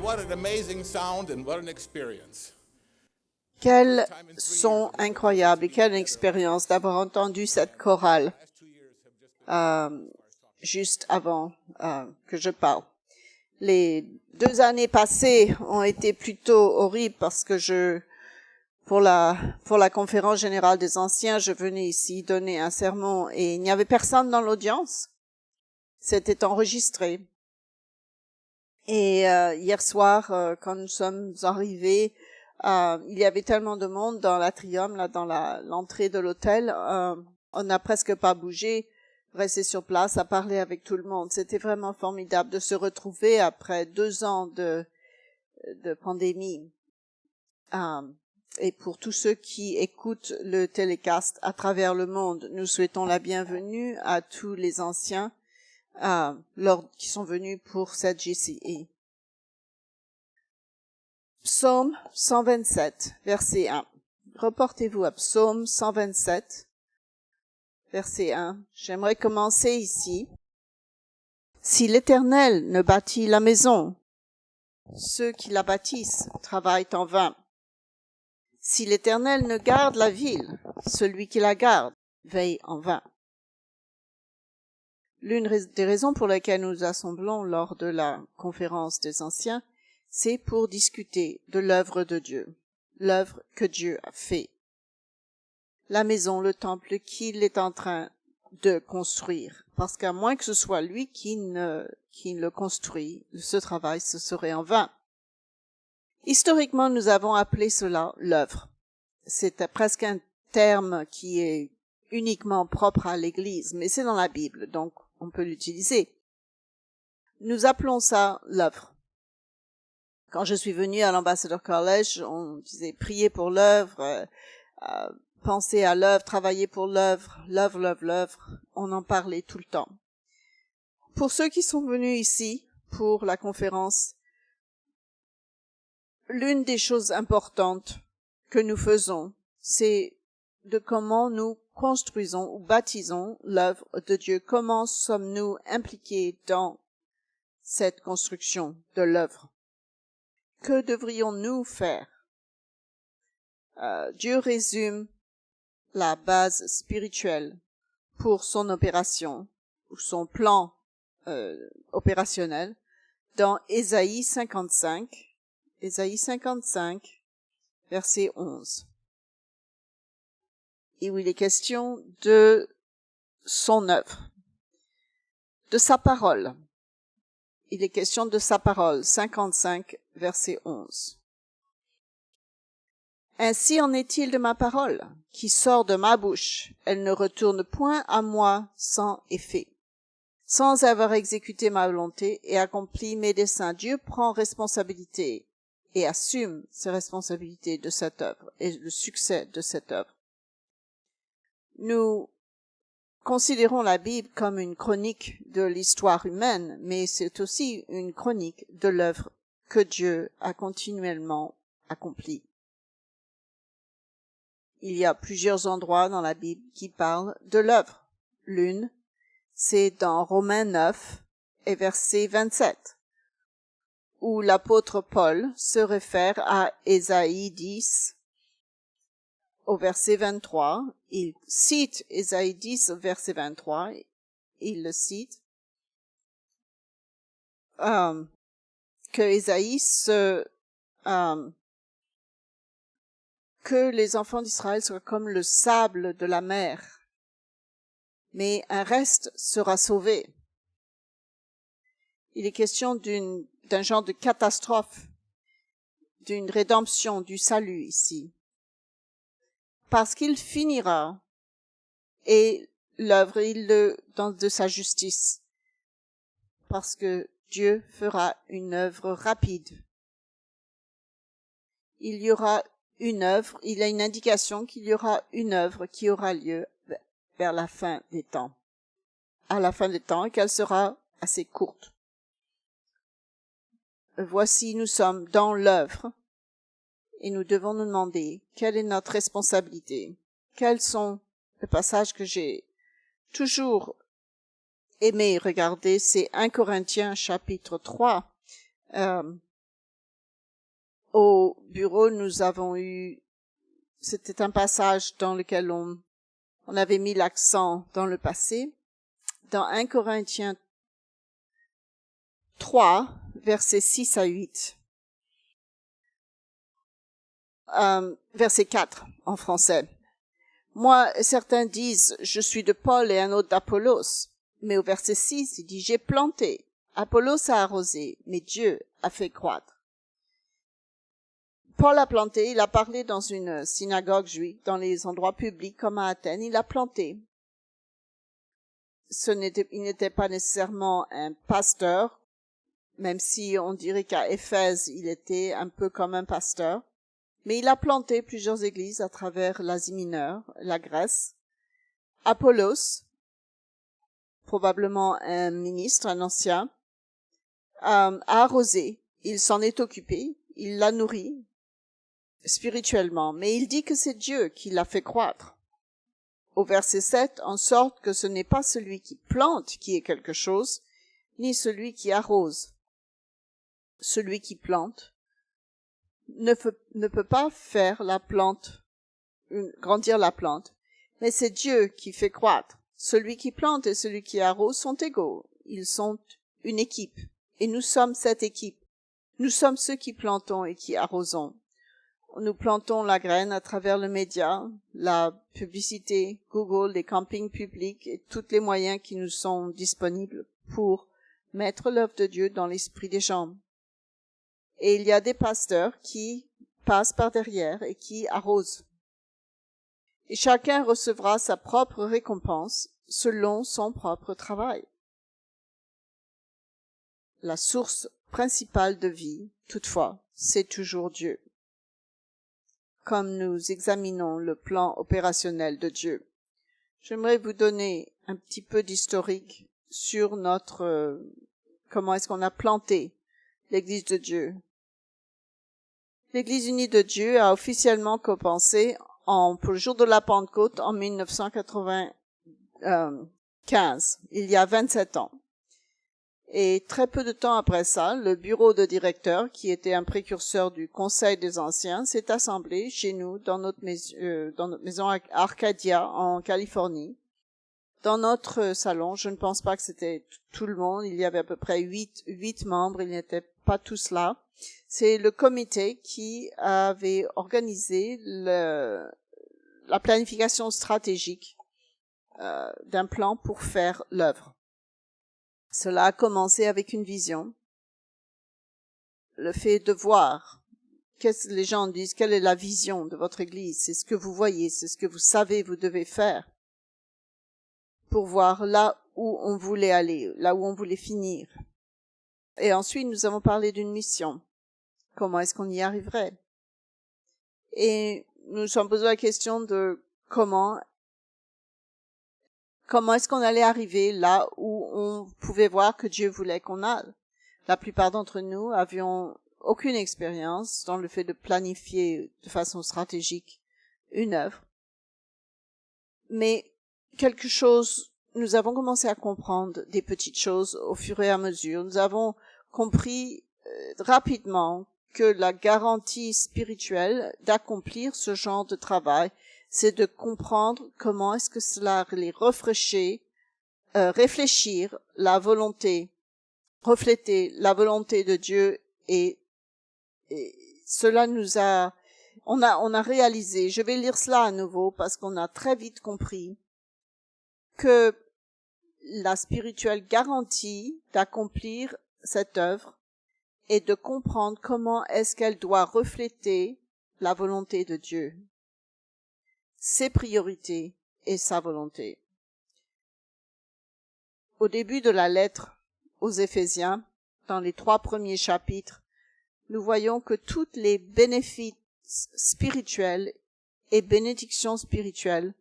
what an amazing sound and what an experience. Quel son incroyable et quelle expérience d'avoir entendu cette chorale juste avant que je parle. Les 2 années passées ont été plutôt horribles parce que pour la conférence générale des anciens, je venais ici donner un sermon et il n'y avait personne dans l'audience. C'était enregistré. Et hier soir, quand nous sommes arrivés, il y avait tellement de monde dans l'atrium, là, dans l'entrée de l'hôtel, on n'a presque pas bougé, resté sur place à parler avec tout le monde. C'était vraiment formidable de se retrouver après 2 ans de pandémie. Et pour tous ceux qui écoutent le télécast à travers le monde, nous souhaitons la bienvenue à tous les anciens qui sont venus pour cette GCE. Psaume 127, verset 1. Reportez-vous à Psaume 127, verset 1. J'aimerais commencer ici. Si l'Éternel ne bâtit la maison, ceux qui la bâtissent travaillent en vain. Si l'Éternel ne garde la ville, celui qui la garde veille en vain. L'une des raisons pour lesquelles nous nous assemblons lors de la conférence des anciens, c'est pour discuter de l'œuvre de Dieu, l'œuvre que Dieu a fait. La maison, le temple qu'il est en train de construire. Parce qu'à moins que ce soit lui qui le construit, ce travail, ce serait en vain. Historiquement, nous avons appelé cela l'œuvre. C'est presque un terme qui est uniquement propre à l'Église, mais c'est dans la Bible, donc on peut l'utiliser. Nous appelons ça l'œuvre. Quand je suis venue à l'Ambassador College, on disait prier pour l'œuvre, penser à l'œuvre, travailler pour l'œuvre, l'œuvre. On en parlait tout le temps. Pour ceux qui sont venus ici pour la conférence, l'une des choses importantes que nous faisons, c'est de comment nous construisons ou bâtissons l'œuvre de Dieu. Comment sommes-nous impliqués dans cette construction de l'œuvre? Que devrions-nous faire? Dieu résume la base spirituelle pour son opération, ou son plan opérationnel, dans Ésaïe 55, verset 11. Et où il est question de son œuvre, de sa parole. Il est question de sa parole, 55, verset 11. Ainsi en est-il de ma parole, qui sort de ma bouche. Elle ne retourne point à moi sans effet, sans avoir exécuté ma volonté et accompli mes desseins. Dieu prend responsabilité et assume ses responsabilités de cette œuvre et le succès de cette œuvre. Nous considérons la Bible comme une chronique de l'histoire humaine, mais c'est aussi une chronique de l'œuvre que Dieu a continuellement accomplie. Il y a plusieurs endroits dans la Bible qui parlent de l'œuvre. L'une, c'est dans Romains 9 et verset 27, où l'apôtre Paul se réfère à Ésaïe 10 au verset 23. Il cite Ésaïe 10 au verset 23. Il le cite. Que Ésaïe que les enfants d'Israël soient comme le sable de la mer, mais un reste sera sauvé. Il est question d'un genre de catastrophe, d'une rédemption, du salut ici. Parce qu'il finira, et l'œuvre, de sa justice. Parce que Dieu fera une œuvre rapide. Il y aura une œuvre, il y a une indication qu'il y aura une œuvre qui aura lieu vers la fin des temps. À la fin des temps, et qu'elle sera assez courte. Voici, nous sommes dans l'œuvre, et nous devons nous demander quelle est notre responsabilité. Quels sont les passages que j'ai toujours aimé regarder, c'est 1 Corinthiens chapitre 3, Au bureau, c'était un passage dans lequel on avait mis l'accent dans le passé. Dans 1 Corinthiens 3, versets 6 à 8. Verset 4 en français. Moi, certains disent, je suis de Paul et un autre d'Apollos. Mais au verset 6, il dit, j'ai planté, Apollos a arrosé, mais Dieu a fait croître. Paul a planté, il a parlé dans une synagogue juive, dans les endroits publics comme à Athènes, il a planté. Il n'était pas nécessairement un pasteur, même si on dirait qu'à Éphèse, il était un peu comme un pasteur. Mais il a planté plusieurs églises à travers l'Asie mineure, la Grèce. Apollos, probablement un ministre, un ancien, a arrosé. Il s'en est occupé, il l'a nourri spirituellement, mais il dit que c'est Dieu qui l'a fait croître. Au verset 7, en sorte que ce n'est pas celui qui plante qui est quelque chose, ni celui qui arrose. Celui qui plante ne peut pas faire la plante, grandir la plante, mais c'est Dieu qui fait croître. Celui qui plante et celui qui arrose sont égaux. Ils sont une équipe. Et nous sommes cette équipe. Nous sommes ceux qui plantons et qui arrosons. Nous plantons la graine à travers le média, la publicité, Google, les campings publics et tous les moyens qui nous sont disponibles pour mettre l'œuvre de Dieu dans l'esprit des gens. Et il y a des pasteurs qui passent par derrière et qui arrosent. Et chacun recevra sa propre récompense selon son propre travail. La source principale de vie, toutefois, c'est toujours Dieu. Comme nous examinons le plan opérationnel de Dieu, j'aimerais vous donner un petit peu d'historique sur comment est-ce qu'on a planté l'Église de Dieu. L'Église unie de Dieu a officiellement commencé pour le jour de la Pentecôte en 1995, il y a 27 ans. Et très peu de temps après ça, le bureau de directeur, qui était un précurseur du Conseil des Anciens, s'est assemblé chez nous dans notre maison à Arcadia, en Californie. Dans notre salon, je ne pense pas que c'était tout le monde, il y avait à peu près 8 membres, ils n'étaient pas tous là. C'est le comité qui avait organisé la planification stratégique d'un plan pour faire l'œuvre. Cela a commencé avec une vision. Le fait de voir, qu'est-ce que les gens disent, quelle est la vision de votre Église, c'est ce que vous voyez, c'est ce que vous savez, vous devez faire pour voir là où on voulait aller, là où on voulait finir. Et ensuite, nous avons parlé d'une mission. Comment est-ce qu'on y arriverait? Et nous nous sommes posé la question de comment est-ce qu'on allait arriver là où on pouvait voir que Dieu voulait qu'on aille. La plupart d'entre nous avions aucune expérience dans le fait de planifier de façon stratégique une œuvre. Mais nous avons commencé à comprendre des petites choses au fur et à mesure. Nous avons compris rapidement que la garantie spirituelle d'accomplir ce genre de travail, c'est de comprendre comment est-ce que cela allait réfléchir la volonté, refléter la volonté de Dieu et cela on a réalisé, je vais lire cela à nouveau parce qu'on a très vite compris que la spirituelle garantie d'accomplir cette œuvre et de comprendre comment est-ce qu'elle doit refléter la volonté de Dieu, ses priorités et sa volonté. Au début de la lettre aux Éphésiens, dans les 3 premiers chapitres, nous voyons que tous les bénéfices spirituels et bénédictions spirituelles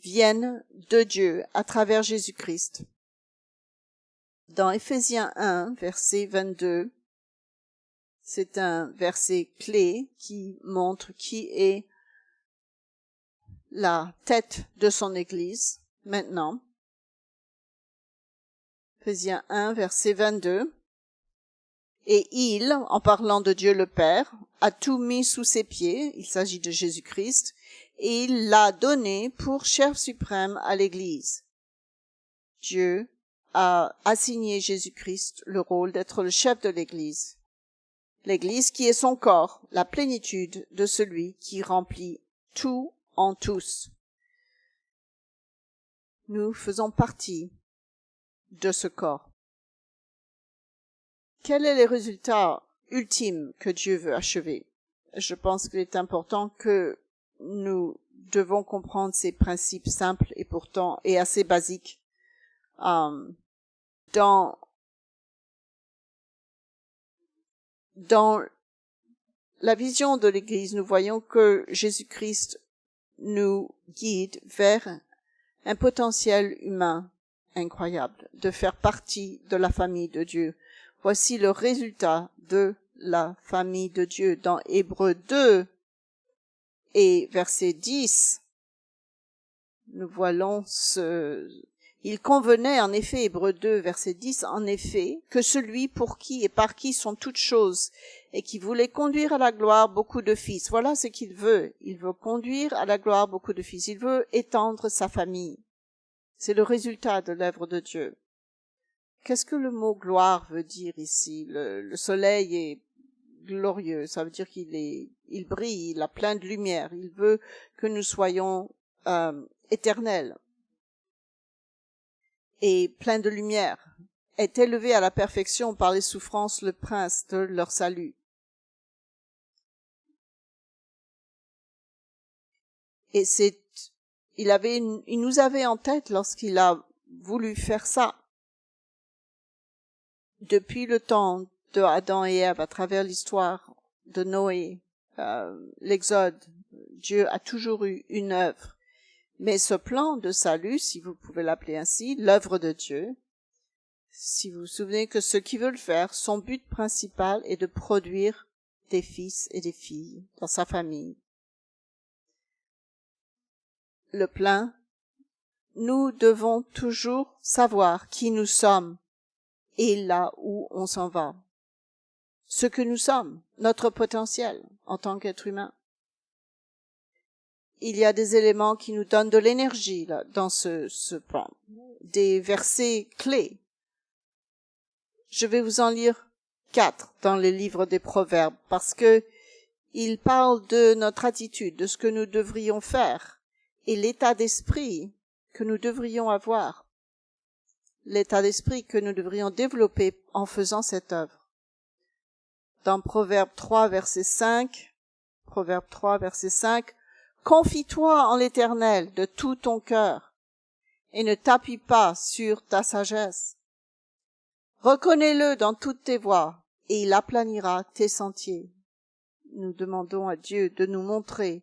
viennent de Dieu à travers Jésus-Christ. Dans Éphésiens 1, verset 22, c'est un verset clé qui montre qui est la tête de son Église maintenant. Éphésiens 1, verset 22. Et il, en parlant de Dieu le Père, a tout mis sous ses pieds, il s'agit de Jésus-Christ, et il l'a donné pour chef suprême à l'Église. Dieu a assigné Jésus-Christ le rôle d'être le chef de l'Église. L'Église qui est son corps, la plénitude de celui qui remplit tout en tous. Nous faisons partie de ce corps. Quel est le résultat ultime que Dieu veut achever? Je pense qu'il est important que nous devons comprendre ces principes simples et pourtant et assez basiques. Dans la vision de l'Église, nous voyons que Jésus-Christ nous guide vers un potentiel humain incroyable, de faire partie de la famille de Dieu. Voici le résultat de la famille de Dieu dans Hébreux 2 et verset 10. Nous voyons il convenait en effet, Hébreux 2, verset 10, en effet, que celui pour qui et par qui sont toutes choses et qui voulait conduire à la gloire beaucoup de fils. Voilà ce qu'il veut. Il veut conduire à la gloire beaucoup de fils. Il veut étendre sa famille. C'est le résultat de l'œuvre de Dieu. Qu'est-ce que le mot gloire veut dire ici? Le soleil est glorieux. Ça veut dire il brille, il a plein de lumière. Il veut que nous soyons éternels et plein de lumière, est élevé à la perfection par les souffrances, le prince de leur salut. Et il nous avait en tête lorsqu'il a voulu faire ça. Depuis le temps de Adam et Ève, à travers l'histoire de Noé, l'Exode, Dieu a toujours eu une œuvre. Mais ce plan de salut, si vous pouvez l'appeler ainsi, l'œuvre de Dieu, si vous vous souvenez que ce qu'il veut le faire, son but principal est de produire des fils et des filles dans sa famille. Le plein, nous devons toujours savoir qui nous sommes et là où on s'en va. Ce que nous sommes, notre potentiel en tant qu'être humain. Il y a des éléments qui nous donnent de l'énergie là, dans ce plan, des versets clés. Je vais vous en lire 4 dans les livres des Proverbes parce que ils parlent de notre attitude, de ce que nous devrions faire et l'état d'esprit que nous devrions avoir, l'état d'esprit que nous devrions développer en faisant cette œuvre. Dans Proverbe 3, verset 5, confie-toi en l'Éternel de tout ton cœur et ne t'appuie pas sur ta sagesse. Reconnais-le dans toutes tes voies et il aplanira tes sentiers. Nous demandons à Dieu de nous montrer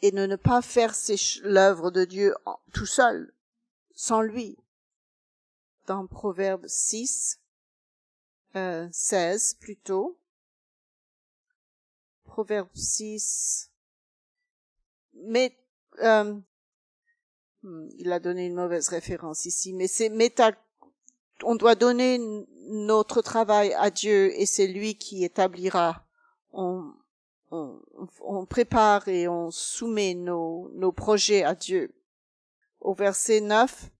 et de ne pas faire l'œuvre de Dieu tout seul, sans lui. Dans Proverbe 16 plutôt. Proverbe 6. Mais il a donné une mauvaise référence ici, mais on doit donner notre travail à Dieu et c'est lui qui établira. On prépare et on soumet nos projets à Dieu. Au verset 9,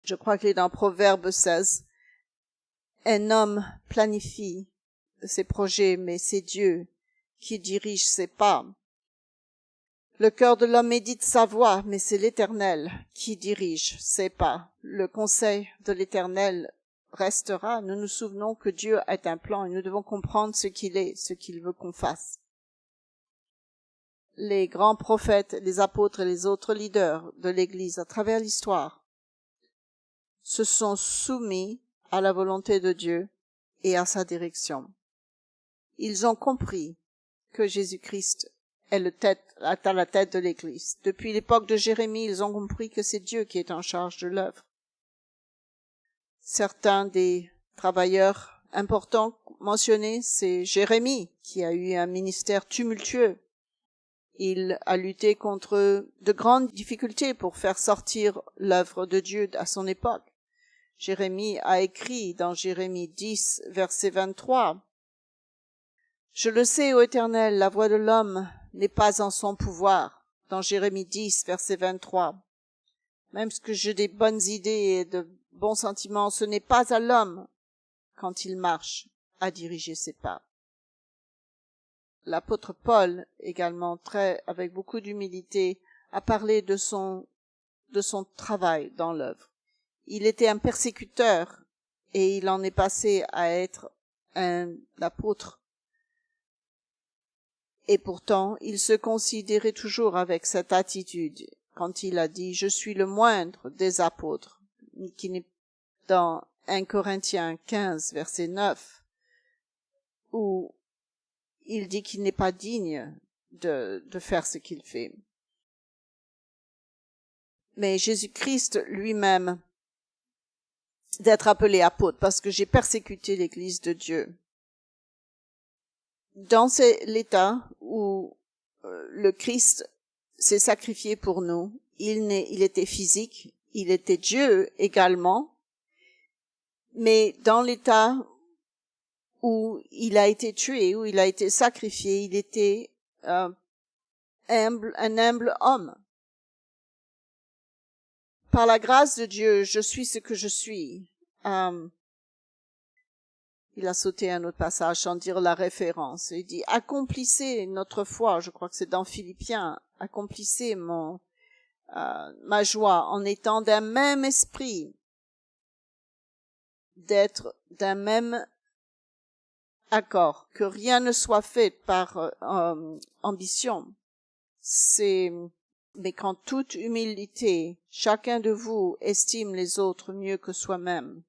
je crois qu'il est dans Proverbe 16, un homme planifie ses projets, mais c'est Dieu qui dirige ses pas. Le cœur de l'homme médite sa voie, mais c'est l'Éternel qui dirige ses pas. Le conseil de l'Éternel restera. Nous nous souvenons que Dieu a un plan et nous devons comprendre ce qu'il est, ce qu'il veut qu'on fasse. Les grands prophètes, les apôtres et les autres leaders de l'Église à travers l'histoire se sont soumis à la volonté de Dieu et à sa direction. Ils ont compris que Jésus-Christ est à la tête de l'Église. Depuis l'époque de Jérémie, ils ont compris que c'est Dieu qui est en charge de l'œuvre. Certains des travailleurs importants mentionnés, c'est Jérémie, qui a eu un ministère tumultueux. Il a lutté contre de grandes difficultés pour faire sortir l'œuvre de Dieu à son époque. Jérémie a écrit dans Jérémie 10, verset 23. « Je le sais, ô Éternel, la voix de l'homme n'est pas en son pouvoir. » Dans Jérémie 10, verset 23. Même ce que j'ai des bonnes idées et de bons sentiments, ce n'est pas à l'homme, quand il marche, à diriger ses pas. L'apôtre Paul, également avec beaucoup d'humilité, a parlé de son travail dans l'œuvre. Il était un persécuteur et il en est passé à être un apôtre. Et pourtant, il se considérait toujours avec cette attitude quand il a dit « Je suis le moindre des apôtres », qui n'est dans 1 Corinthiens 15, verset 9, où il dit qu'il n'est pas digne de faire ce qu'il fait. Mais Jésus-Christ lui-même, d'être appelé apôtre, parce que j'ai persécuté l'Église de Dieu. Dans l'état où le Christ s'est sacrifié pour nous, il était physique, il était Dieu également, mais dans l'état où il a été tué, où il a été sacrifié, il était un humble homme. Par la grâce de Dieu, je suis ce que je suis. Il a sauté un autre passage sans dire la référence. Il dit, accomplissez notre foi, je crois que c'est dans Philippiens, accomplissez ma joie en étant d'un même esprit, d'être d'un même accord, que rien ne soit fait par ambition. Mais qu'en toute humilité, chacun de vous estime les autres mieux que soi-même.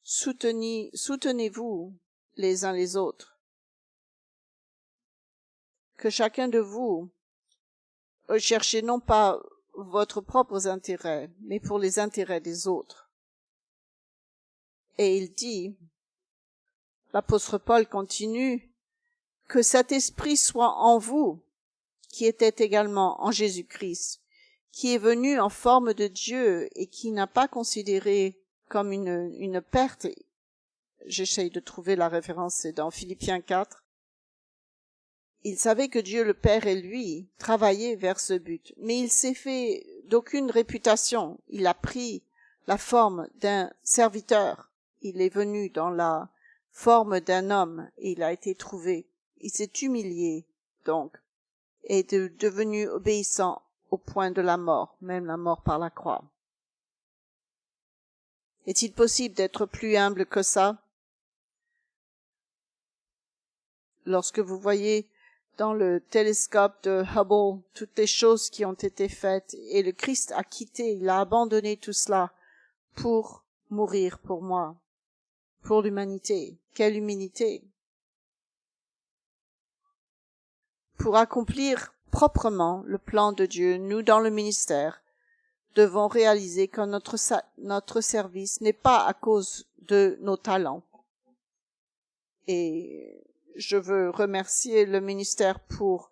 Soutenez-vous les uns les autres. Que chacun de vous cherchez non pas votre propres intérêts, mais pour les intérêts des autres. Et il dit, l'apôtre Paul continue, que cet esprit soit en vous, qui était également en Jésus-Christ, qui est venu en forme de Dieu et qui n'a pas considéré comme une perte. J'essaye de trouver la référence, c'est dans Philippiens 4. Il savait que Dieu le Père et lui travaillaient vers ce but, mais il s'est fait d'aucune réputation. Il a pris la forme d'un serviteur. Il est venu dans la forme d'un homme et il a été trouvé. Il s'est humilié, donc, et est devenu obéissant au point de la mort, même la mort par la croix. Est-il possible d'être plus humble que ça? Lorsque vous voyez dans le télescope de Hubble toutes les choses qui ont été faites et le Christ a quitté, il a abandonné tout cela pour mourir pour moi, pour l'humanité. Quelle humilité! Pour accomplir proprement le plan de Dieu, nous dans le ministère, devons réaliser que notre service n'est pas à cause de nos talents. Et je veux remercier le ministère pour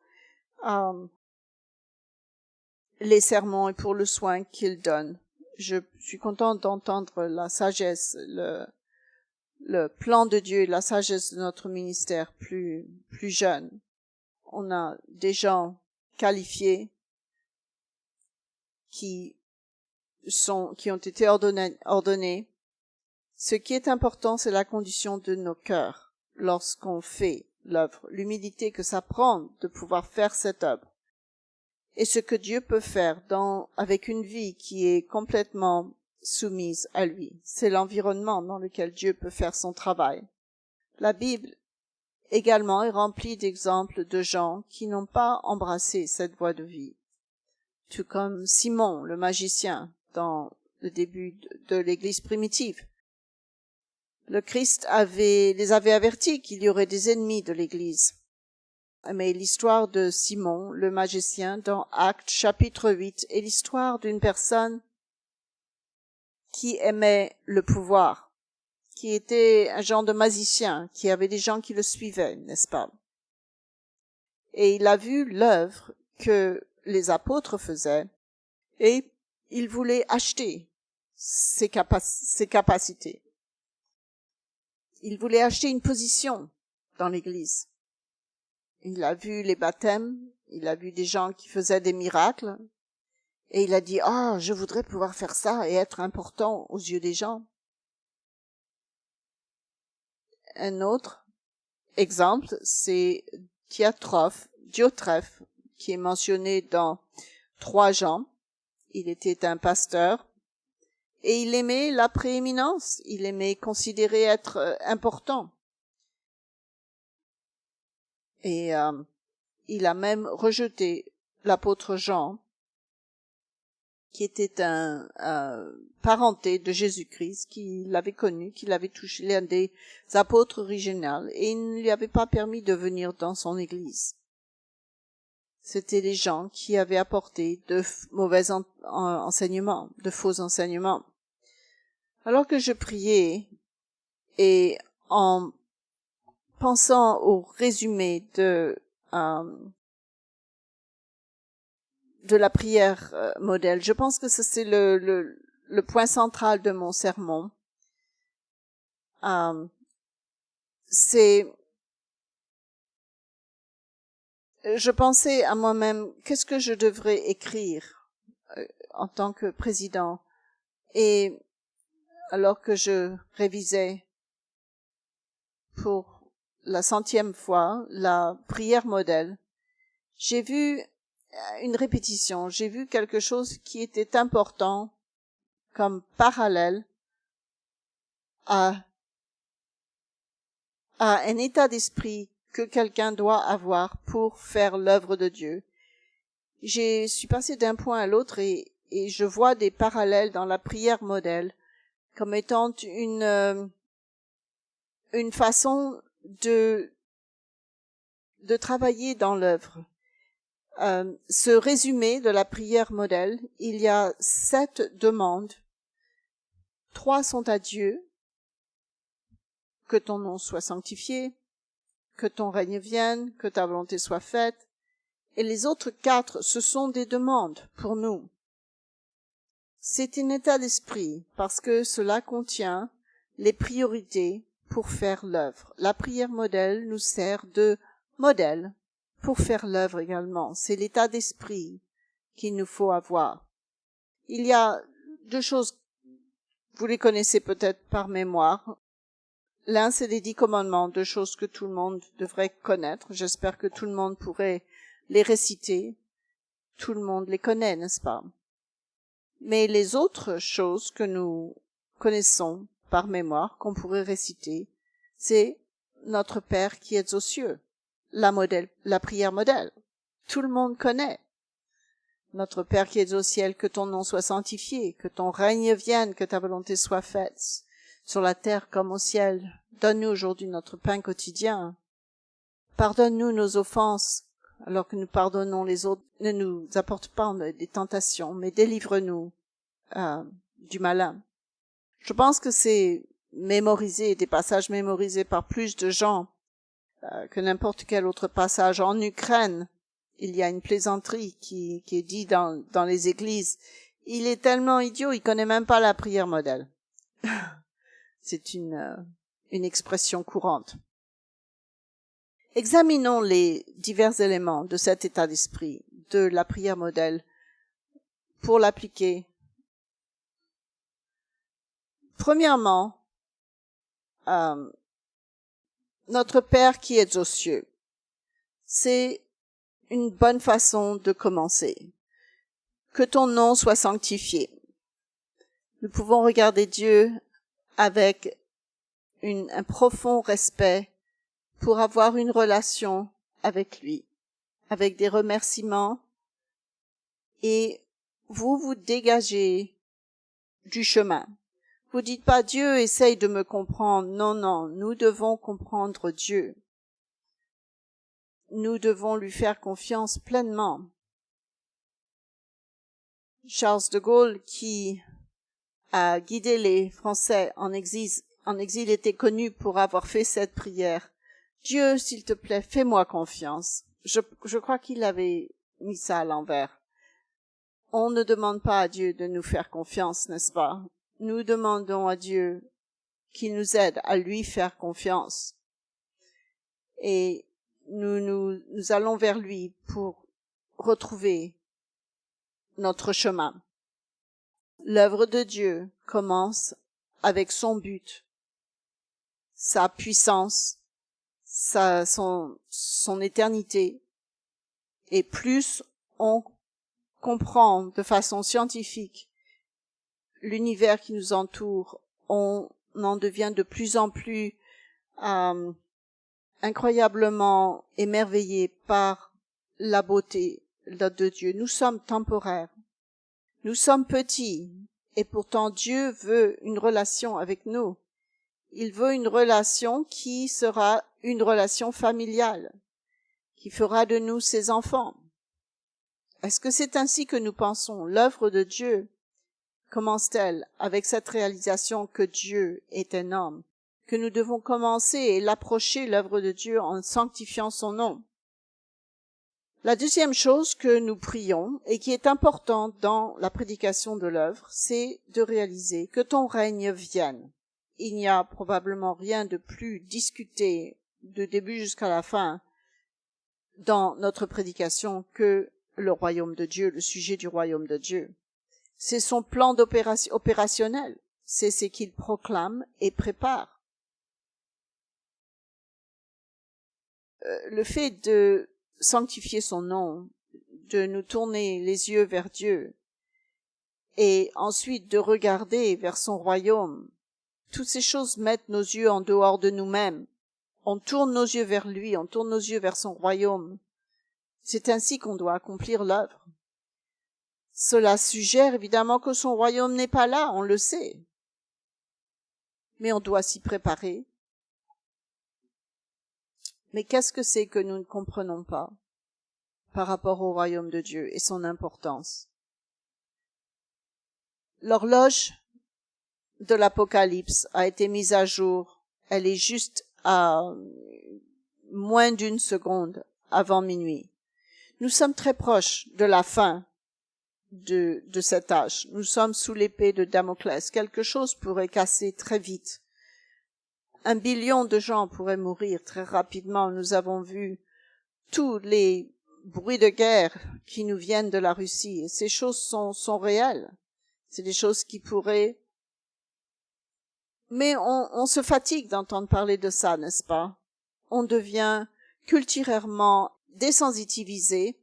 les sermons et pour le soin qu'il donne. Je suis contente d'entendre la sagesse, le plan de Dieu et la sagesse de notre ministère plus jeune. On a des gens qualifiés qui ont été ordonnés. Ce qui est important, c'est la condition de nos cœurs lorsqu'on fait l'œuvre, l'humilité que ça prend de pouvoir faire cette œuvre. Et ce que Dieu peut faire avec une vie qui est complètement soumise à lui. C'est l'environnement dans lequel Dieu peut faire son travail. La Bible également est remplie d'exemples de gens qui n'ont pas embrassé cette voie de vie. Tout comme Simon, le magicien, dans le début de l'Église primitive. Le Christ les avait avertis qu'il y aurait des ennemis de l'Église. Mais l'histoire de Simon, le magicien, dans Actes chapitre 8, est l'histoire d'une personne qui aimait le pouvoir, qui était un genre de magicien, qui avait des gens qui le suivaient, n'est-ce pas? Et il a vu l'œuvre que les apôtres faisaient, et il voulait acheter ses capacités. Il voulait acheter une position dans l'Église. Il a vu les baptêmes, il a vu des gens qui faisaient des miracles, et il a dit « Ah, je voudrais pouvoir faire ça et être important aux yeux des gens. » Un autre exemple, c'est Diotrephe, qui est mentionné dans 3 Jean. Il était un pasteur et il aimait la prééminence, il aimait considérer être important. Et il a même rejeté l'apôtre Jean, qui était un parenté de Jésus-Christ, qui l'avait connu, qui l'avait touché, l'un des apôtres originaux, et il ne lui avait pas permis de venir dans son église. C'était des gens qui avaient apporté de mauvais enseignements, de faux enseignements. Alors que je priais, et en pensant au résumé de la prière modèle, je pense que c'est le point central de mon sermon. Je pensais à moi-même, qu'est-ce que je devrais écrire en tant que président? Et alors que je révisais pour la 100e fois la prière modèle, j'ai vu une répétition, j'ai vu quelque chose qui était important comme parallèle à un état d'esprit que quelqu'un doit avoir pour faire l'œuvre de Dieu. Je suis passée d'un point à l'autre et je vois des parallèles dans la prière modèle comme étant une façon de travailler dans l'œuvre. Ce résumé de la prière modèle, il y a 7 demandes. 3 sont à Dieu. Que ton nom soit sanctifié, que ton règne vienne, que ta volonté soit faite. Et les autres 4, ce sont des demandes pour nous. C'est un état d'esprit parce que cela contient les priorités pour faire l'œuvre. La prière modèle nous sert de modèle pour faire l'œuvre également. C'est l'état d'esprit qu'il nous faut avoir. Il y a 2 choses, vous les connaissez peut-être par mémoire. L'un, c'est les 10 commandements, 2 choses que tout le monde devrait connaître. J'espère que tout le monde pourrait les réciter. Tout le monde les connaît, n'est-ce pas? Mais les autres choses que nous connaissons par mémoire, qu'on pourrait réciter, c'est notre Père qui est aux cieux, la prière modèle. Tout le monde connaît. Notre Père qui es au ciel, que ton nom soit sanctifié, que ton règne vienne, que ta volonté soit faite, sur la terre comme au ciel. Donne-nous aujourd'hui notre pain quotidien. Pardonne-nous nos offenses, alors que nous pardonnons les autres. Ne nous apporte pas des tentations, mais délivre-nous du malin. Je pense que c'est mémorisé, des passages mémorisés par plus de gens que n'importe quel autre passage. En Ukraine, il y a une plaisanterie qui est dit dans les églises. Il est tellement idiot, il connaît même pas la prière modèle. C'est une expression courante. Examinons les divers éléments de cet état d'esprit, de la prière modèle, pour l'appliquer. Premièrement, notre Père qui est aux cieux. C'est une bonne façon de commencer. Que ton nom soit sanctifié. Nous pouvons regarder Dieu avec un profond respect pour avoir une relation avec lui, avec des remerciements, et vous dégagez du chemin. Vous dites pas Dieu essaye de me comprendre. Non, nous devons comprendre Dieu. Nous devons lui faire confiance pleinement. Charles de Gaulle, qui a guidé les Français en exil était connu pour avoir fait cette prière. Dieu, s'il te plaît, fais-moi confiance. Je crois qu'il avait mis ça à l'envers. On ne demande pas à Dieu de nous faire confiance, n'est-ce pas? nous demandons à Dieu qu'il nous aide à lui faire confiance. Et nous allons vers lui pour retrouver notre chemin. L'œuvre de Dieu commence avec son but, sa puissance, son éternité. Et plus on comprend de façon scientifique l'univers qui nous entoure, on en devient de plus en plus incroyablement émerveillé par la beauté de Dieu. Nous sommes temporaires, nous sommes petits, et pourtant Dieu veut une relation avec nous. Il veut une relation qui sera une relation familiale, qui fera de nous ses enfants. Est-ce que c'est ainsi que nous pensons? L'œuvre de Dieu commence-t-elle avec cette réalisation que Dieu est un homme, que nous devons commencer et l'approcher, l'œuvre de Dieu, en sanctifiant son nom? La deuxième chose que nous prions et qui est importante dans la prédication de l'œuvre, c'est de réaliser que ton règne vienne. Il n'y a probablement rien de plus discuté de début jusqu'à la fin dans notre prédication que le royaume de Dieu, le sujet du royaume de Dieu. C'est son plan opérationnel, c'est ce qu'il proclame et prépare. Le fait de sanctifier son nom, de nous tourner les yeux vers Dieu, et ensuite de regarder vers son royaume, toutes ces choses mettent nos yeux en dehors de nous-mêmes. On tourne nos yeux vers lui, on tourne nos yeux vers son royaume. C'est ainsi qu'on doit accomplir l'œuvre. Cela suggère évidemment que son royaume n'est pas là, on le sait. Mais on doit s'y préparer. Mais qu'est-ce que c'est que nous ne comprenons pas par rapport au royaume de Dieu et son importance? L'horloge de l'Apocalypse a été mise à jour. Elle est juste à moins d'une seconde avant minuit. Nous sommes très proches de la fin de cet âge. Nous sommes sous l'épée de Damoclès. Quelque chose pourrait casser très vite. 1 billion de gens pourraient mourir très rapidement. Nous avons vu tous les bruits de guerre qui nous viennent de la Russie. Et ces choses sont réelles. C'est des choses qui pourraient... Mais on se fatigue d'entendre parler de ça, n'est-ce pas? On devient culturellement désensitivisé.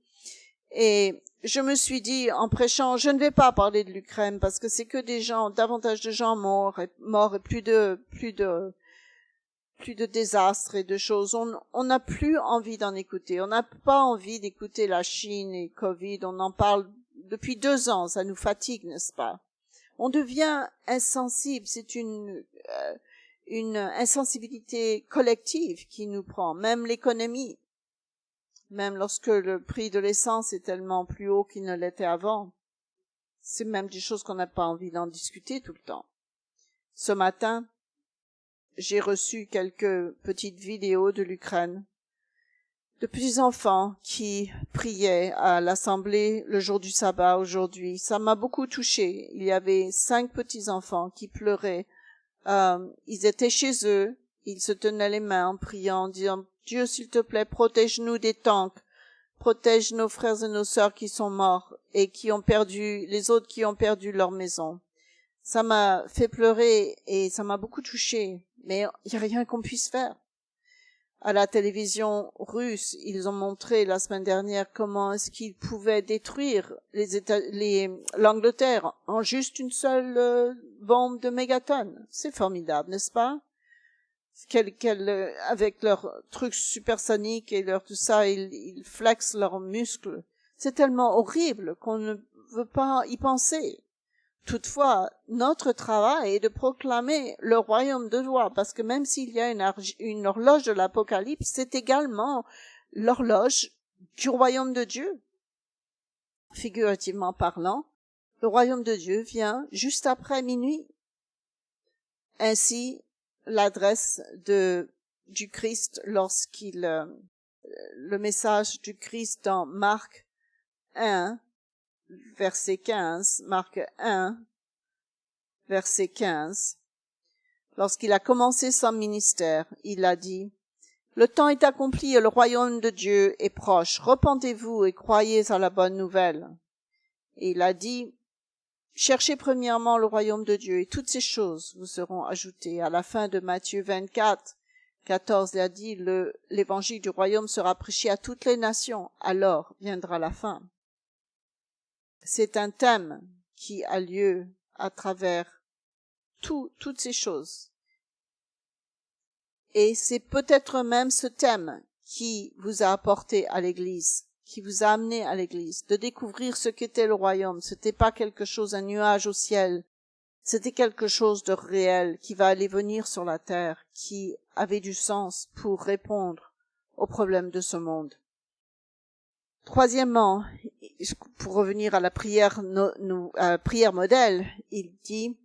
Et je me suis dit, en prêchant, je ne vais pas parler de l'Ukraine parce que c'est que davantage de gens morts et plus de désastres et de choses. On n'a plus envie d'en écouter. On n'a pas envie d'écouter la Chine et Covid. On en parle depuis 2 ans. Ça nous fatigue, n'est-ce pas? On devient insensible. C'est une insensibilité collective qui nous prend. Même l'économie. Même lorsque le prix de l'essence est tellement plus haut qu'il ne l'était avant. C'est même des choses qu'on n'a pas envie d'en discuter tout le temps. Ce matin, j'ai reçu quelques petites vidéos de l'Ukraine, de petits enfants qui priaient à l'assemblée le jour du sabbat aujourd'hui. Ça m'a beaucoup touchée. Il y avait 5 petits enfants qui pleuraient. Ils étaient chez eux, ils se tenaient les mains en priant, en disant « Dieu, s'il te plaît, protège-nous des tanks, protège nos frères et nos sœurs qui sont morts et les autres qui ont perdu leur maison. » Ça m'a fait pleurer et ça m'a beaucoup touchée, mais il n'y a rien qu'on puisse faire. À la télévision russe, ils ont montré la semaine dernière comment est-ce qu'ils pouvaient détruire l'Angleterre en juste une seule bombe de mégatonnes. C'est formidable, n'est-ce pas? Avec leurs trucs supersoniques et tout ça, ils flexent leurs muscles. C'est tellement horrible qu'on ne veut pas y penser. Toutefois, notre travail est de proclamer le royaume de Dieu, parce que même s'il y a une horloge de l'Apocalypse, c'est également l'horloge du royaume de Dieu. Figurativement parlant, le royaume de Dieu vient juste après minuit. Ainsi, l'adresse du Christ le message du Christ dans Marc 1, verset 15, Marc 1, verset 15. Lorsqu'il a commencé son ministère, il a dit: « Le temps est accompli et le royaume de Dieu est proche. Repentez-vous et croyez à la bonne nouvelle. » Et il a dit: « Cherchez premièrement le royaume de Dieu et toutes ces choses vous seront ajoutées. » À la fin de Matthieu 24, 14, il a dit: « L'évangile du royaume sera prêché à toutes les nations. Alors viendra la fin. » C'est un thème qui a lieu à travers toutes ces choses. Et c'est peut-être même ce thème qui vous a apporté à l'Église, qui vous a amené à l'Église, de découvrir ce qu'était le royaume. C'était pas quelque chose, un nuage au ciel. C'était quelque chose de réel qui va aller venir sur la terre, qui avait du sens pour répondre aux problèmes de ce monde. Troisièmement, pour revenir à la prière, prière modèle, il dit,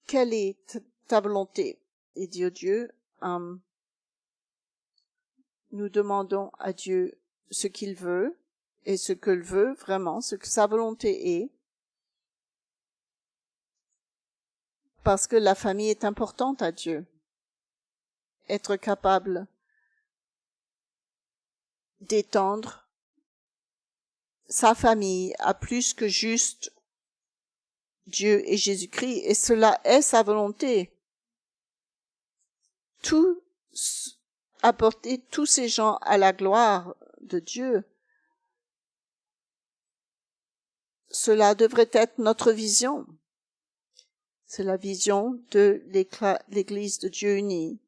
quelle est ta volonté? Et dit Dieu, nous demandons à Dieu ce qu'il veut, et ce qu'il veut vraiment, ce que sa volonté est, parce que la famille est importante à Dieu. Être capable d'étendre sa famille à plus que juste Dieu et Jésus-Christ, et cela est sa volonté. Apporter tous ces gens à la gloire de Dieu, cela devrait être notre vision. C'est la vision de l'Église de Dieu unie,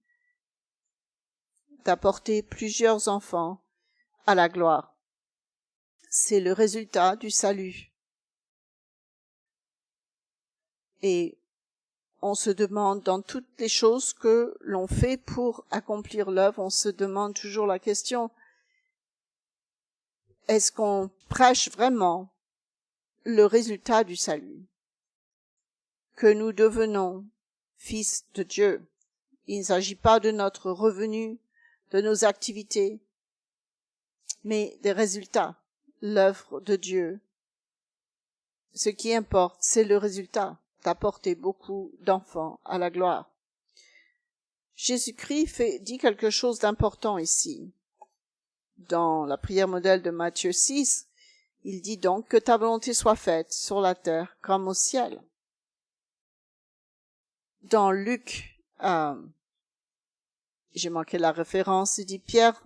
d'apporter plusieurs enfants à la gloire. C'est le résultat du salut. Et on se demande, dans toutes les choses que l'on fait pour accomplir l'œuvre, on se demande toujours la question: est-ce qu'on prêche vraiment le résultat du salut? Que nous devenons fils de Dieu. Il ne s'agit pas de notre revenu, de nos activités, mais des résultats, l'œuvre de Dieu. Ce qui importe, c'est le résultat, d'apporter beaucoup d'enfants à la gloire. Jésus-Christ dit quelque chose d'important ici. Dans la prière modèle de Matthieu 6, il dit donc: « Que ta volonté soit faite sur la terre comme au ciel. » Dans Luc, j'ai manqué la référence, il dit Pierre,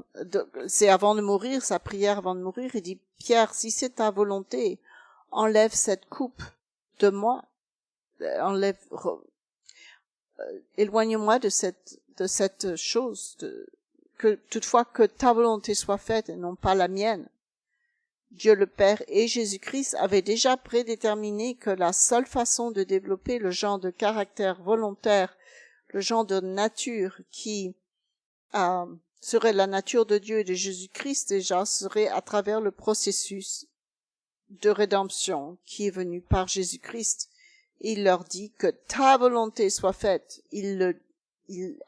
c'est avant de mourir, sa prière avant de mourir, il dit: « Pierre, si c'est ta volonté, enlève cette coupe de moi, éloigne-moi de cette chose, que toutefois que ta volonté soit faite et non pas la mienne. » Dieu le Père et Jésus-Christ avaient déjà prédéterminé que la seule façon de développer le genre de caractère volontaire, le genre de nature qui serait la nature de Dieu et de Jésus-Christ déjà, serait à travers le processus de rédemption qui est venu par Jésus-Christ. Il leur dit que ta volonté soit faite. Il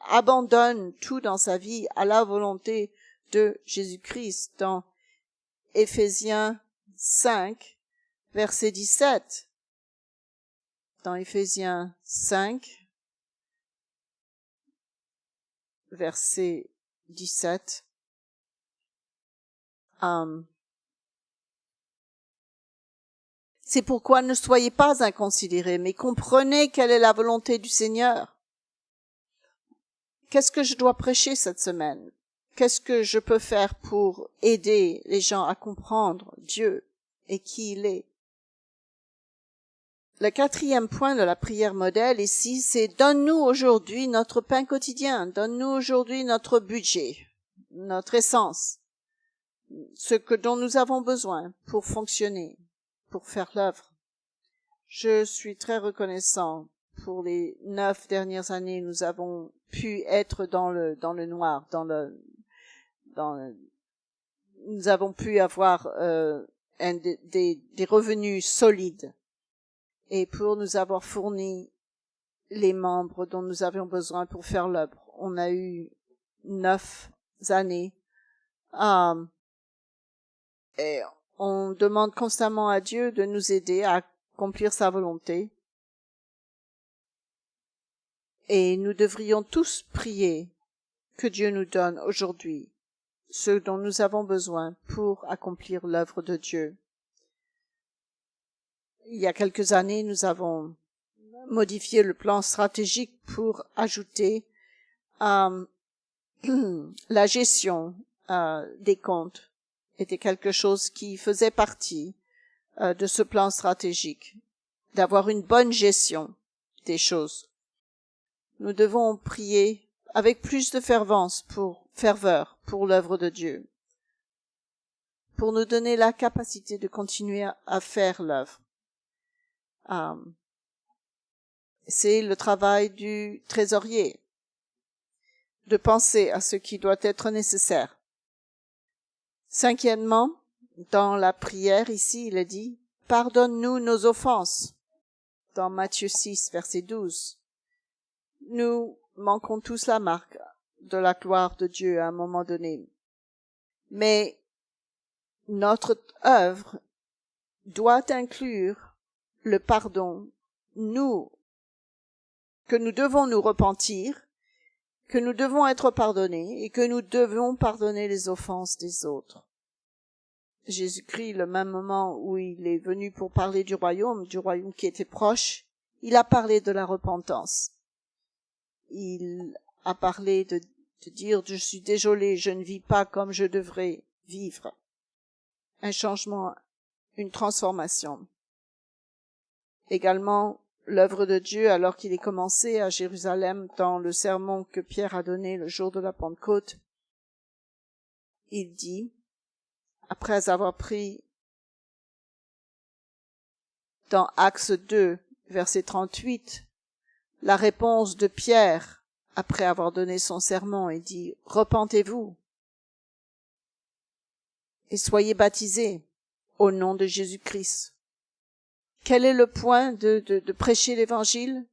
abandonne tout dans sa vie à la volonté de Jésus-Christ. Dans Éphésiens 5, verset 17. Dans Éphésiens 5, verset 17. C'est pourquoi ne soyez pas inconsidérés, mais comprenez quelle est la volonté du Seigneur. Qu'est-ce que je dois prêcher cette semaine? Qu'est-ce que je peux faire pour aider les gens à comprendre Dieu et qui il est? Le quatrième point de la prière modèle ici, c'est: donne-nous aujourd'hui notre pain quotidien, donne-nous aujourd'hui notre budget, notre essence, dont nous avons besoin pour fonctionner, pour faire l'œuvre. Je suis très reconnaissant. Pour les 9 dernières années, nous avons pu être dans le noir, nous avons pu avoir des revenus solides, et pour nous avoir fourni les membres dont nous avions besoin pour faire l'œuvre. On a eu 9 années, et On demande constamment à Dieu de nous aider à accomplir sa volonté. Et nous devrions tous prier que Dieu nous donne aujourd'hui ce dont nous avons besoin pour accomplir l'œuvre de Dieu. Il y a quelques années, nous avons modifié le plan stratégique pour ajouter la gestion des comptes était quelque chose qui faisait partie de ce plan stratégique, d'avoir une bonne gestion des choses. Nous devons prier avec plus de ferveur pour l'œuvre de Dieu, pour nous donner la capacité de continuer à faire l'œuvre. C'est le travail du trésorier, de penser à ce qui doit être nécessaire. Cinquièmement, dans la prière ici, il est dit « Pardonne-nous nos offenses » dans Matthieu 6, verset 12. Nous manquons tous la marque de la gloire de Dieu à un moment donné. Mais notre œuvre doit inclure le pardon, que nous devons nous repentir, que nous devons être pardonnés et que nous devons pardonner les offenses des autres. Jésus-Christ, le même moment où il est venu pour parler du royaume qui était proche, il a parlé de la repentance. Il a parlé de dire « Je suis désolé, je ne vis pas comme je devrais vivre ». Un changement, une transformation. Également, l'œuvre de Dieu, alors qu'il est commencé à Jérusalem dans le sermon que Pierre a donné le jour de la Pentecôte, il dit, après avoir pris dans Actes 2, verset 38, la réponse de Pierre, après avoir donné son sermon, il dit « Repentez-vous et soyez baptisés au nom de Jésus-Christ ». Quel est le point de prêcher l'Évangile?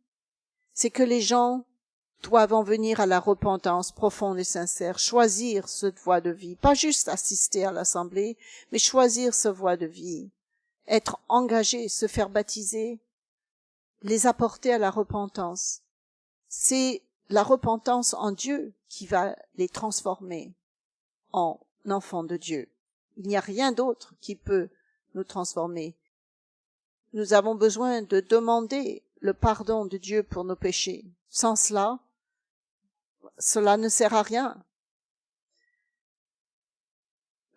C'est que les gens doivent en venir à la repentance profonde et sincère, choisir cette voie de vie, pas juste assister à l'assemblée, mais choisir cette voie de vie, être engagé, se faire baptiser, les apporter à la repentance. C'est la repentance en Dieu qui va les transformer en enfants de Dieu. Il n'y a rien d'autre qui peut nous transformer. Nous avons besoin de demander le pardon de Dieu pour nos péchés. Sans cela, cela ne sert à rien.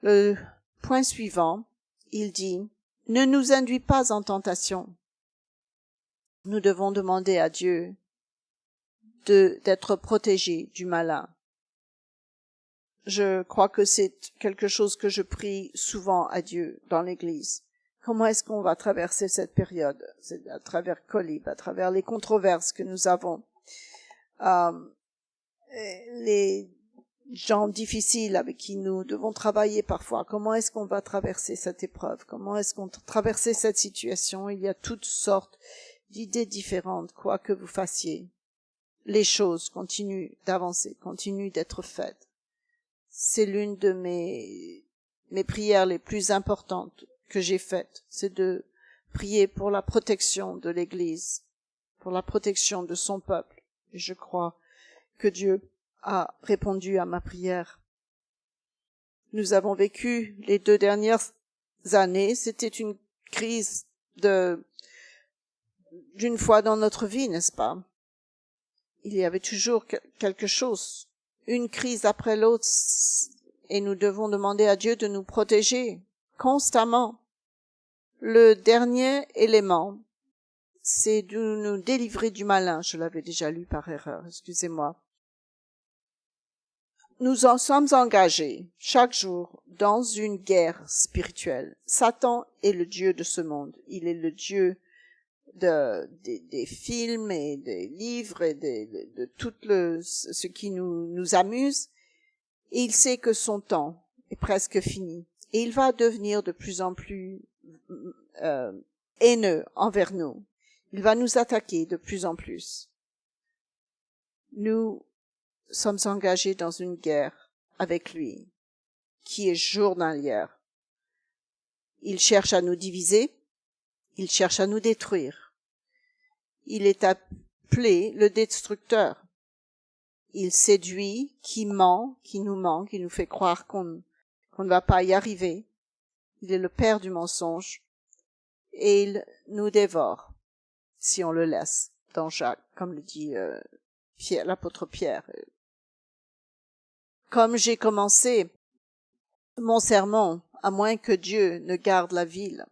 Le point suivant, il dit, « Ne nous induis pas en tentation. » Nous devons demander à Dieu d'être protégés du malin. Je crois que c'est quelque chose que je prie souvent à Dieu dans l'Église. Comment est-ce qu'on va traverser cette période? C'est à travers Colib, à travers les controverses que nous avons. Les gens difficiles avec qui nous devons travailler parfois. Comment est-ce qu'on va traverser cette épreuve? Comment est-ce qu'on traverser cette situation? Il y a toutes sortes d'idées différentes, quoi que vous fassiez. Les choses continuent d'avancer, continuent d'être faites. C'est l'une de mes prières les plus importantes que j'ai faites. C'est de prier pour la protection de l'Église, pour la protection de son peuple. Et je crois que Dieu a répondu à ma prière. Nous avons vécu les 2 dernières années. C'était une crise d'une fois dans notre vie, n'est-ce pas? Il y avait toujours quelque chose, une crise après l'autre, et nous devons demander à Dieu de nous protéger constamment. Le dernier élément, c'est de nous délivrer du malin. Je l'avais déjà lu par erreur, excusez-moi. Nous en sommes engagés chaque jour dans une guerre spirituelle. Satan est le dieu de ce monde. Il est le dieu des films et des livres et de tout ce qui nous amuse. Et il sait que son temps est presque fini. Et il va devenir de plus en plus haineux envers nous. Il va nous attaquer de plus en plus. Nous sommes engagés dans une guerre avec lui, qui est journalière. Il cherche à nous diviser, il cherche à nous détruire. Il est appelé le destructeur. Il séduit, qui ment, qui nous fait croire qu'on ne va pas y arriver. Il est le père du mensonge et il nous dévore si on le laisse dans Jacques, comme le dit Pierre, l'apôtre Pierre. Comme j'ai commencé mon sermon, à moins que Dieu ne garde la ville,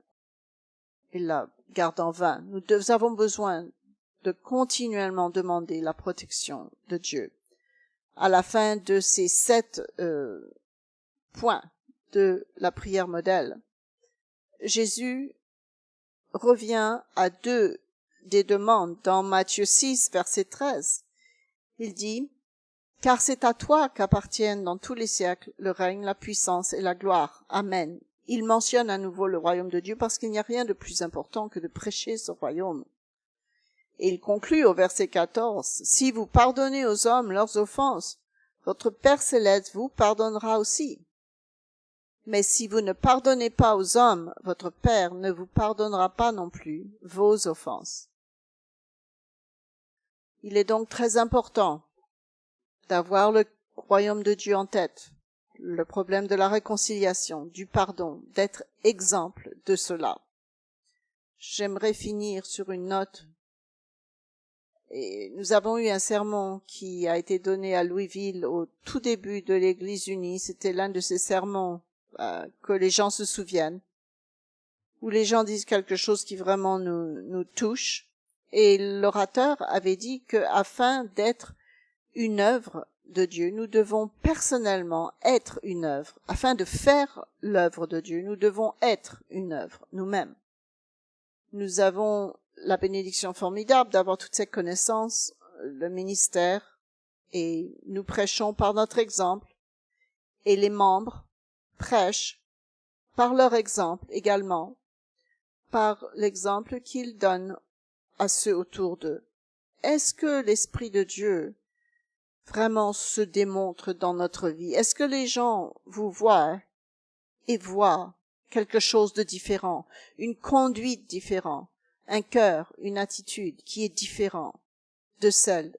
il la garde en vain. Nous avons besoin de continuellement demander la protection de Dieu. À la fin de ces 7 points de la prière modèle, Jésus revient à 2 des demandes dans Matthieu 6, verset 13. Il dit « Car c'est à toi qu'appartiennent dans tous les siècles le règne, la puissance et la gloire. Amen. » Il mentionne à nouveau le royaume de Dieu parce qu'il n'y a rien de plus important que de prêcher ce royaume. Et il conclut au verset 14 « Si vous pardonnez aux hommes leurs offenses, votre Père céleste vous pardonnera aussi. Mais si vous ne pardonnez pas aux hommes, votre Père ne vous pardonnera pas non plus vos offenses. » Il est donc très important d'avoir le royaume de Dieu en tête, le problème de la réconciliation, du pardon, d'être exemple de cela. J'aimerais finir sur une note. Et nous avons eu un sermon qui a été donné à Louisville au tout début de l'Église unie. C'était l'un de ces sermons que les gens se souviennent, où les gens disent quelque chose qui vraiment nous touche. Et l'orateur avait dit que afin d'être une œuvre de Dieu, nous devons personnellement être une œuvre. Afin de faire l'œuvre de Dieu, nous devons être une œuvre nous-mêmes. Nous avons la bénédiction formidable d'avoir toutes ces connaissances, le ministère, et nous prêchons par notre exemple, et les membres prêchent par leur exemple également, par l'exemple qu'ils donnent à ceux autour d'eux. Est-ce que l'Esprit de Dieu vraiment se démontre dans notre vie? Est-ce que les gens vous voient et voient quelque chose de différent, une conduite différente, un cœur, une attitude qui est différent de celle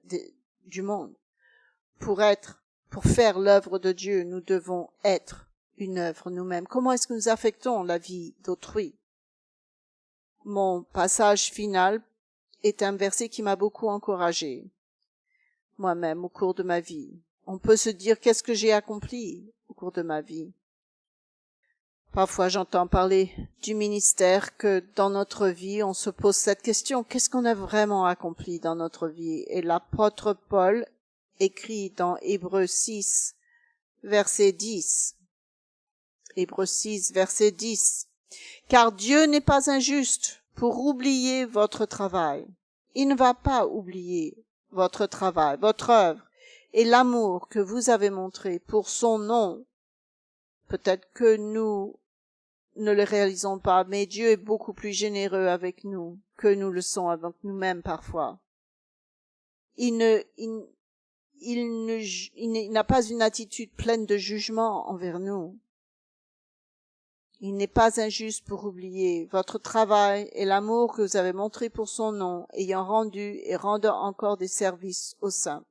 du monde? Pour faire l'œuvre de Dieu, nous devons être une œuvre nous-mêmes. Comment est-ce que nous affectons la vie d'autrui? Mon passage final est un verset qui m'a beaucoup encouragée, moi-même, au cours de ma vie. On peut se dire, qu'est-ce que j'ai accompli au cours de ma vie? Parfois, j'entends parler du ministère, que dans notre vie, on se pose cette question, qu'est-ce qu'on a vraiment accompli dans notre vie? Et l'apôtre Paul écrit dans Hébreux 6, verset 10. Hébreux 6, verset 10. « Car Dieu n'est pas injuste pour oublier votre travail. Il ne va pas oublier votre travail, votre œuvre et l'amour que vous avez montré pour son nom. » Peut-être que nous ne le réalisons pas, mais Dieu est beaucoup plus généreux avec nous que nous le sommes avec nous-mêmes parfois. Il n'a pas une attitude pleine de jugement envers nous. Il n'est pas injuste pour oublier votre travail et l'amour que vous avez montré pour son nom, ayant rendu et rendant encore des services aux saints.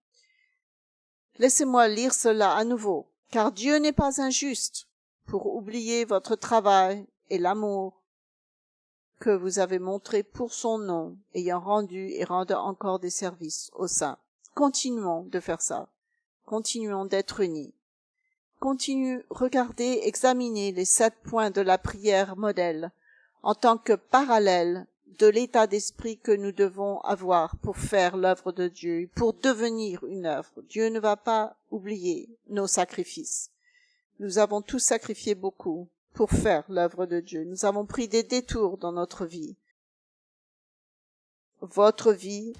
Laissez-moi lire cela à nouveau. « Car Dieu n'est pas injuste pour oublier votre travail et l'amour que vous avez montré pour son nom, ayant rendu et rendant encore des services aux saints. » Continuons de faire ça. Continuons d'être unis. Regardez, examinez les 7 points de la prière modèle en tant que parallèle de l'état d'esprit que nous devons avoir pour faire l'œuvre de Dieu, pour devenir une œuvre. Dieu ne va pas oublier nos sacrifices. Nous avons tous sacrifié beaucoup pour faire l'œuvre de Dieu. Nous avons pris des détours dans notre vie. Votre vie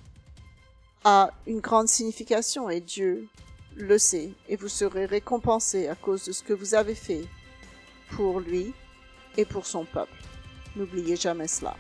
a une grande signification et Dieu le sait, et vous serez récompensés à cause de ce que vous avez fait pour lui et pour son peuple. N'oubliez jamais cela.